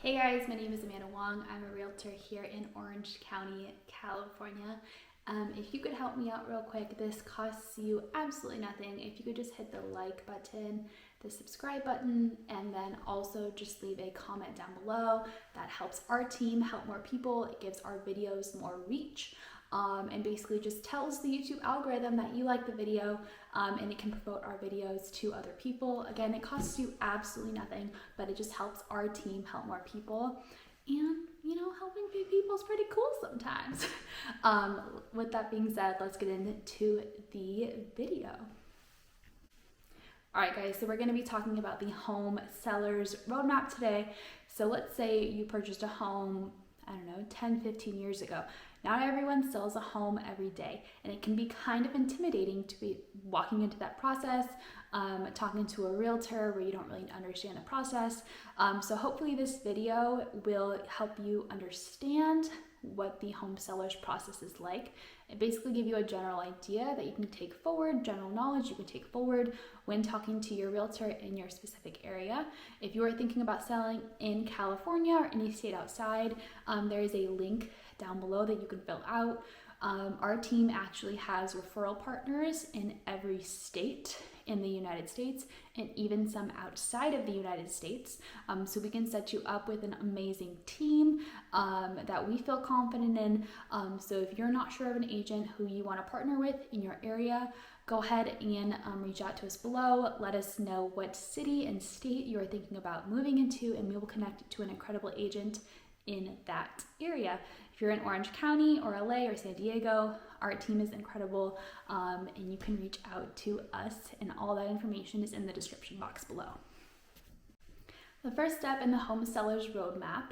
Hey guys, my name is Amanda Wong. I'm a realtor here in Orange County, California. If you could help me out real quick, this costs you absolutely nothing. If you could just hit the like button, the subscribe button, and then also just leave a comment down below. That helps our team help more people. It gives our videos more reach. And basically just tells the YouTube algorithm that you like the video, and it can promote our videos to other people. Again, it costs you absolutely nothing, but it just helps our team help more people. And helping people is pretty cool sometimes. With that being said, let's get into the video. All right, guys, so we're going to be talking about the home seller's roadmap today. So let's say you purchased a home, 10, 15 years ago. Not everyone sells a home every day, and it can be kind of intimidating to be walking into that process, talking to a realtor where you don't really understand the process. So hopefully this video will help you understand what the home seller's process is like. It basically give you a general idea that you can take forward, general knowledge you can take forward when talking to your realtor in your specific area. If you are thinking about selling in California or any state outside, there is a link down below that you can fill out. Our team actually has referral partners in every state in the United States and even some outside of the United States. So we can set you up with an amazing team that we feel confident in. So if you're not sure of an agent who you want to partner with in your area, go ahead and reach out to us below. Let us know what city and state you are thinking about moving into, and we will connect you to an incredible agent in that area. If you're in Orange County or LA or San Diego, our team is incredible, and you can reach out to us, and all that information is in the description box below. The first step in the home seller's roadmap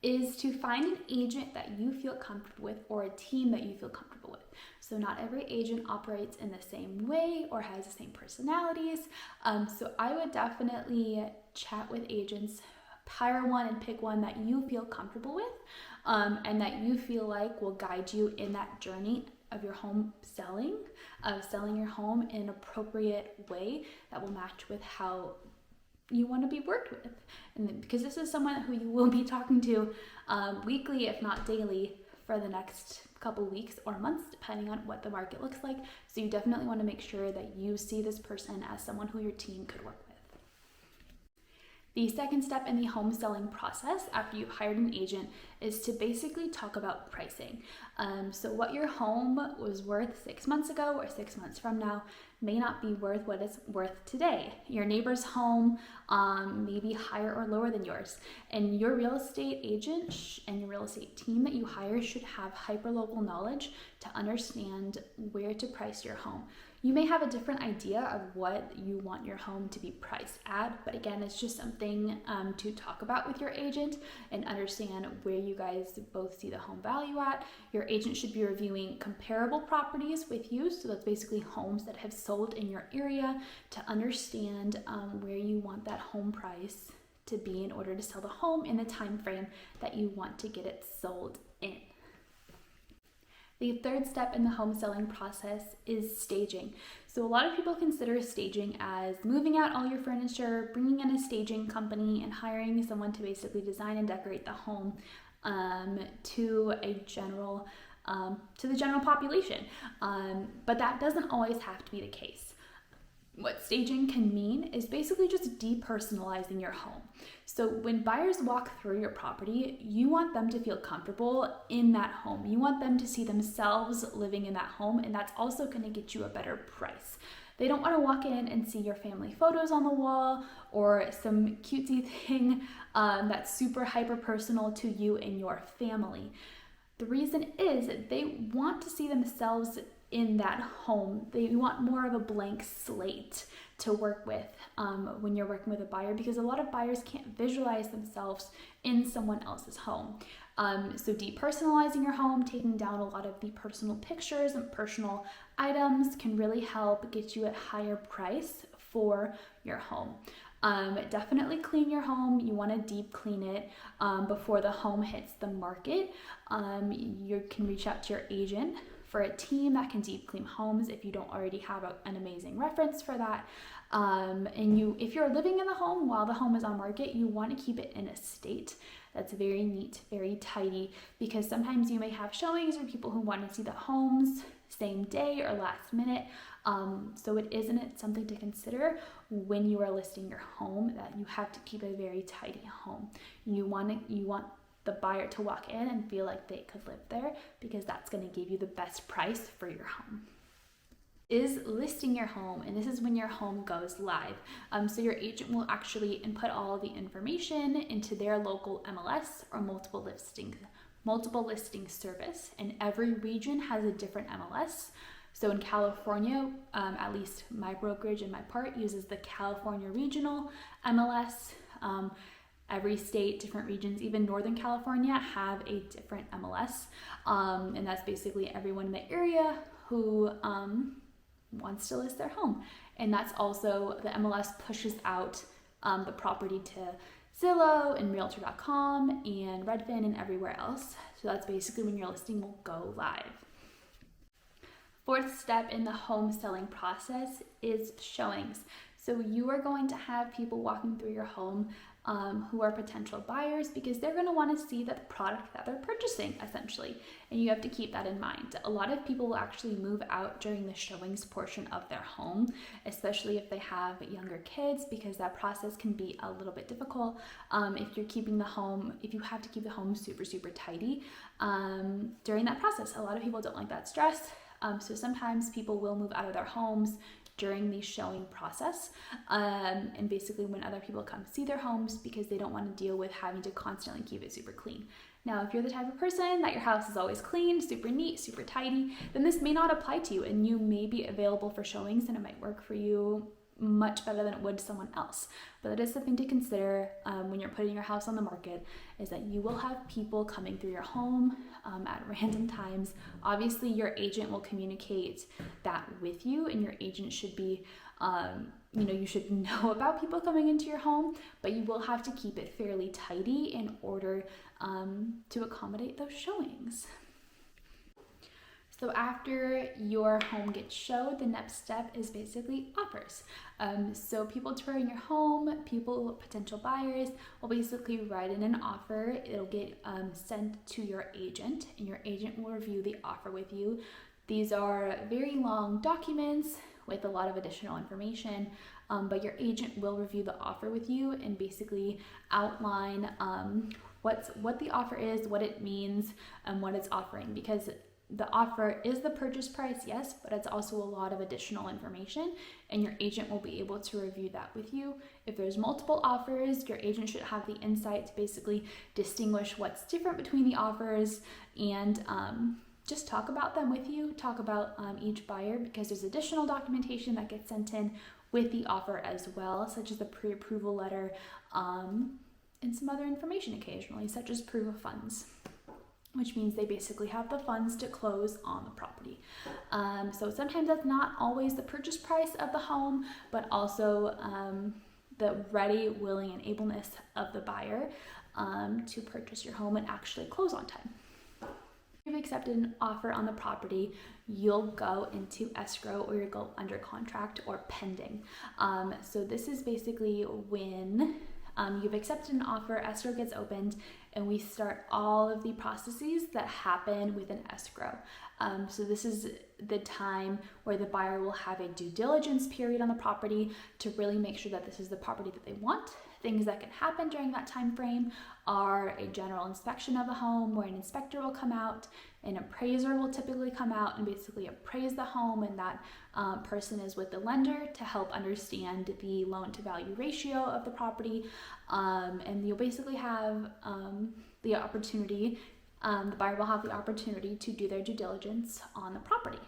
is to find an agent that you feel comfortable with, or a team that you feel comfortable with. So not every agent operates in the same way or has the same personalities. So I would definitely chat with agents, hire one and pick one that you feel comfortable with, and that you feel like will guide you in that journey of your home selling, of selling your home in an appropriate way that will match with how you want to be worked with. And because this is someone who you will be talking to weekly, if not daily, for the next couple weeks or months, depending on what the market looks like. So you definitely want to make sure that you see this person as someone who your team could work with. The second step in the home selling process after you've hired an agent is to basically talk about pricing. So what your home was worth 6 months ago or 6 months from now may not be worth what it's worth today. Your neighbor's home may be higher or lower than yours. And your real estate agent and your real estate team that you hire should have hyperlocal knowledge to understand where to price your home. You may have a different idea of what you want your home to be priced at, but again, it's just something to talk about with your agent and understand where you guys both see the home value at. Your agent should be reviewing comparable properties with you, so that's basically homes that have sold in your area, to understand where you want that home price to be in order to sell the home in the time frame that you want to get it sold in. The third step in the home selling process is staging. So a lot of people consider staging as moving out all your furniture, bringing in a staging company, and hiring someone to basically design and decorate the home to the general population. But that doesn't always have to be the case. What staging can mean is basically just depersonalizing your home. So when buyers walk through your property, you want them to feel comfortable in that home. You want them to see themselves living in that home, and that's also going to get you a better price. They don't want to walk in and see your family photos on the wall or some cutesy thing that's super hyper personal to you and your family. The reason is that they want to see themselves in that home. They want more of a blank slate to work with when you're working with a buyer, because a lot of buyers can't visualize themselves in someone else's home. So depersonalizing your home, taking down a lot of the personal pictures and personal items can really help get you a higher price for your home. Definitely clean your home. You want to deep clean it before the home hits the market. You can reach out to your agent for a team that can deep clean homes if you don't already have an amazing reference for that. If you're living in the home while the home is on market, you want to keep it in a state that's very neat, very tidy, because sometimes you may have showings or people who want to see the homes same day or last minute. So isn't it something to consider when you are listing your home, that you have to keep a very tidy home. You want the buyer to walk in and feel like they could live there, because that's going to give you the best price for your home. Is listing your home, and this is when your home goes live. So your agent will actually input all the information into their local MLS or multiple listing service, and every region has a different MLS. So in California, at least my brokerage and my part uses the California regional MLS. Every state, different regions, even Northern California have a different MLS. And that's basically everyone in the area who wants to list their home. And that's also, the MLS pushes out the property to Zillow and Realtor.com and Redfin and everywhere else. So that's basically when your listing will go live. Fourth step in the home selling process is showings. So you are going to have people walking through your home who are potential buyers, because they're going to want to see the product that they're purchasing, essentially. And you have to keep that in mind. A lot of people will actually move out during the showings portion of their home, especially if they have younger kids, because that process can be a little bit difficult. If you have to keep the home super, super tidy during that process. A lot of people don't like that stress. So sometimes people will move out of their homes during the showing process, and basically when other people come see their homes, because they don't want to deal with having to constantly keep it super clean. Now, if you're the type of person that your house is always clean, super neat, super tidy, then this may not apply to you, and you may be available for showings and it might work for you much better than it would someone else. But that is something to consider when you're putting your house on the market, is that you will have people coming through your home at random times. Obviously, your agent will communicate that with you, and your agent should be, you should know about people coming into your home, but you will have to keep it fairly tidy in order to accommodate those showings. So after your home gets showed, the next step is basically offers. So people touring your home, potential buyers, will basically write in an offer. It'll get sent to your agent, and your agent will review the offer with you. These are very long documents with a lot of additional information, but your agent will review the offer with you and basically outline what the offer is, what it means, and what it's offering, because the offer is the purchase price, yes, but it's also a lot of additional information, and your agent will be able to review that with you. If there's multiple offers, your agent should have the insight to basically distinguish what's different between the offers, and just talk about them with you, talk about each buyer, because there's additional documentation that gets sent in with the offer as well, such as the pre-approval letter, and some other information occasionally, such as proof of funds, which means they basically have the funds to close on the property. So sometimes that's not always the purchase price of the home, but also the ready, willing, and ableness of the buyer to purchase your home and actually close on time. If you've accepted an offer on the property, you'll go into escrow, or you'll go under contract or pending. So this is basically when you've accepted an offer, escrow gets opened, and we start all of the processes that happen with an escrow. So this is the time where the buyer will have a due diligence period on the property to really make sure that this is the property that they want. Things that can happen during that time frame are a general inspection of the home, where an inspector will come out, an appraiser will typically come out and basically appraise the home, and that person is with the lender to help understand the loan to value ratio of the property, and you'll basically have the opportunity, the buyer will have the opportunity to do their due diligence on the property.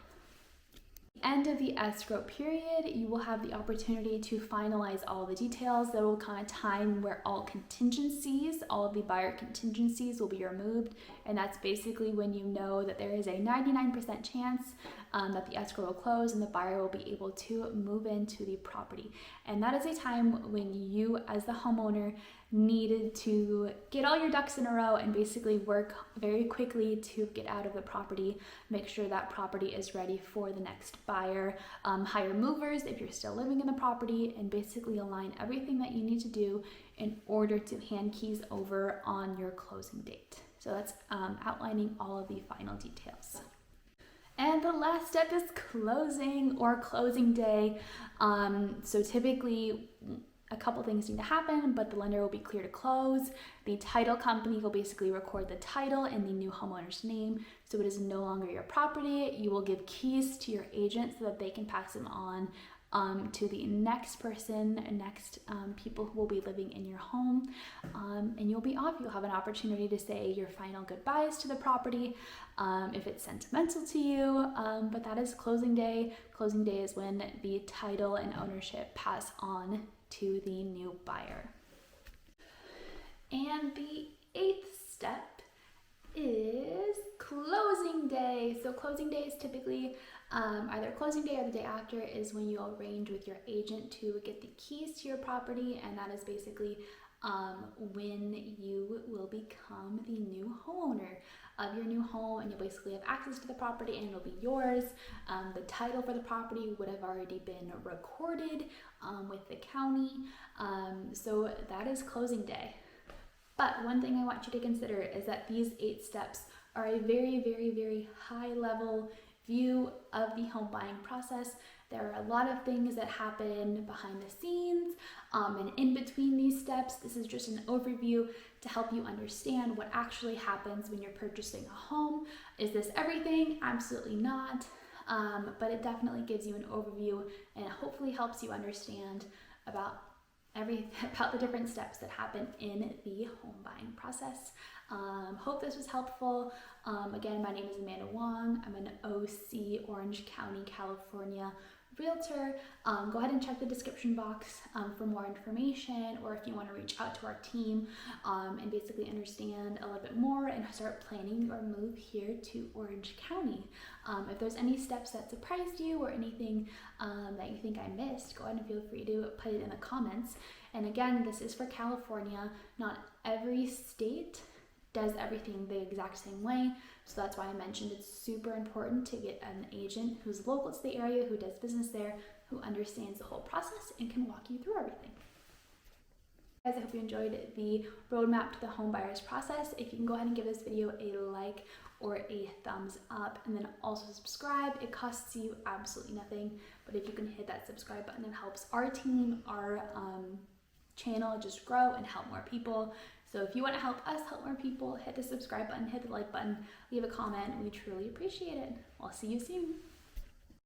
End of the escrow period, you will have the opportunity to finalize all the details. There will come a time where all of the buyer contingencies will be removed, and that's basically when you know that there is a 99% chance that the escrow will close and the buyer will be able to move into the property. And that is a time when you, as the homeowner, needed to get all your ducks in a row and basically work very quickly to get out of the property, make sure that property is ready for the next buyer, hire movers if you're still living in the property, and basically align everything that you need to do in order to hand keys over on your closing date. So that's outlining all of the final details. And the last step is closing or closing day. So typically a couple things need to happen, but the lender will be clear to close. The title company will basically record the title in the new homeowner's name, so it is no longer your property. You will give keys to your agent so that they can pass them on to the next person, next people who will be living in your home, and you'll be off. You'll have an opportunity to say your final goodbyes to the property if it's sentimental to you, but that is closing day. Closing day is when the title and ownership pass on to the new buyer. And the 8th step is closing day. So closing day is typically either closing day or the day after is when you arrange with your agent to get the keys to your property, and that is basically when you will become the new homeowner of your new home, and you'll basically have access to the property and it'll be yours. The title for the property would have already been recorded with the county, so that is closing day. But one thing I want you to consider is that these 8 steps are a very, very, very high level view of the home buying process. There are a lot of things that happen behind the scenes and in between these steps. This is just an overview to help you understand what actually happens when you're purchasing a home. Is this everything? Absolutely not. But it definitely gives you an overview and hopefully helps you understand about the different steps that happen in the home buying process. Hope this was helpful. Again, my name is Amanda Wong. I'm an OC Orange County, California realtor. Go ahead and check the description box for more information, or if you want to reach out to our team and basically understand a little bit more and start planning your move here to Orange County. If there's any steps that surprised you or anything that you think I missed, go ahead and feel free to put it in the comments. And again, this is for California. Not every state does everything the exact same way. So that's why I mentioned it's super important to get an agent who's local to the area, who does business there, who understands the whole process and can walk you through everything. Guys, I hope you enjoyed the roadmap to the home buyer's process. If you can go ahead and give this video a like or a thumbs up, and then also subscribe. It costs you absolutely nothing, but if you can hit that subscribe button, it helps our team, our channel just grow and help more people. So if you want to help us help more people, hit the subscribe button, hit the like button, leave a comment. We truly appreciate it. I'll see you soon.